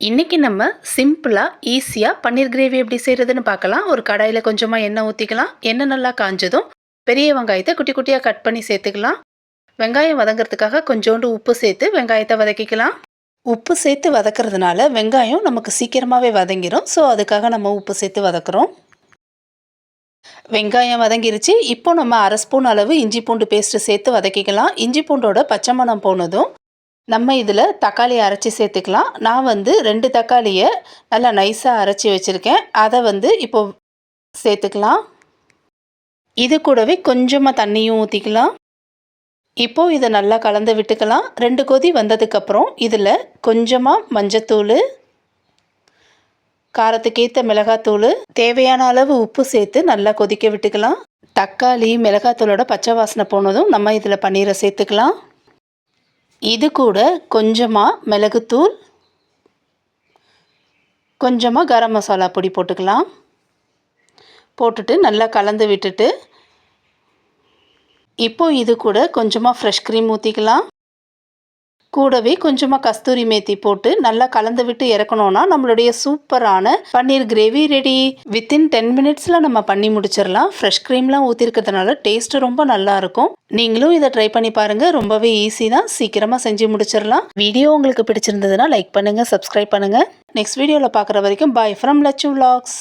இன்றைக்கி நம்ம சிம்பிளாக ஈஸியாக பன்னீர் கிரேவி எப்படி செய்கிறதுன்னு பார்க்கலாம். ஒரு கடாயில் கொஞ்சமாக எண்ணெய் ஊற்றிக்கலாம். எண்ணெய் நல்லா காஞ்சதும் பெரிய வெங்காயத்தை குட்டி குட்டியாக கட் பண்ணி சேர்த்துக்கலாம். வெங்காயம் வதங்கிறதுக்காக கொஞ்சோண்டு உப்பு சேர்த்து வெங்காயத்தை வதக்கிக்கலாம். உப்பு சேர்த்து வதக்கிறதுனால வெங்காயம் நமக்கு சீக்கிரமாகவே வதங்கிடும். ஸோ அதுக்காக நம்ம உப்பு சேர்த்து வதக்குறோம். வெங்காயம் வதங்கிருச்சு. இப்போ நம்ம 1/2 ஸ்பூன் அளவு இஞ்சி பூண்டு பேஸ்ட்டு சேர்த்து வதக்கிக்கலாம். இஞ்சி பூண்டோட பச்சை மணம் போனதும் நம்ம இதில் தக்காளி அரைச்சி சேர்த்துக்கலாம். நான் 2 தக்காளியை நல்லா நைஸாக அரைச்சி வச்சுருக்கேன். அதை இப்போ சேர்த்துக்கலாம். இது கூடவே கொஞ்சமாக தண்ணியும் ஊற்றிக்கலாம். இப்போது இதை நல்லா கலந்து விட்டுக்கலாம். 2 கொதி வந்ததுக்கப்புறம் இதில் கொஞ்சமாக மஞ்சத்தூள், காரத்துக்கேற்ற மிளகாத்தூள், தேவையான அளவு உப்பு சேர்த்து நல்லா கொதிக்க விட்டுக்கலாம். தக்காளி மிளகாத்தூளோட பச்சை வாசனை போனதும் நம்ம இதில் பன்னீரை சேர்த்துக்கலாம். இது கூட கொஞ்சமாக மிளகுத்தூள், கொஞ்சமாக கரம் மசாலா பொடி போட்டுக்கலாம். போட்டுட்டு நல்லா கலந்து விட்டுட்டு இப்போது இது கூட கொஞ்சமாக ஃப்ரெஷ் க்ரீம் ஊற்றிக்கலாம். கூடவே கொஞ்சமாக கஸ்தூரி மேத்தி போட்டு நல்லா கலந்து விட்டு இறக்கணுன்னா நம்மளுடைய சூப்பரான பன்னீர் கிரேவி ரெடி. வித்தின் 10 மினிட்ஸில் நம்ம பண்ணி முடிச்சிடலாம். ஃப்ரெஷ் க்ரீம்லாம் ஊற்றிருக்கிறதுனால டேஸ்ட்டு ரொம்ப நல்லாயிருக்கும். நீங்களும் இதை ட்ரை பண்ணி பாருங்கள். ரொம்பவே ஈஸி தான், சீக்கிரமாக செஞ்சு முடிச்சிடலாம். வீடியோ உங்களுக்கு பிடிச்சிருந்ததுன்னா லைக் பண்ணுங்கள், சப்ஸ்கிரைப் பண்ணுங்கள். நெக்ஸ்ட் வீடியோவில் பார்க்குற வரைக்கும் பாய் ஃப்ரம் லச்சு விலாக்ஸ்.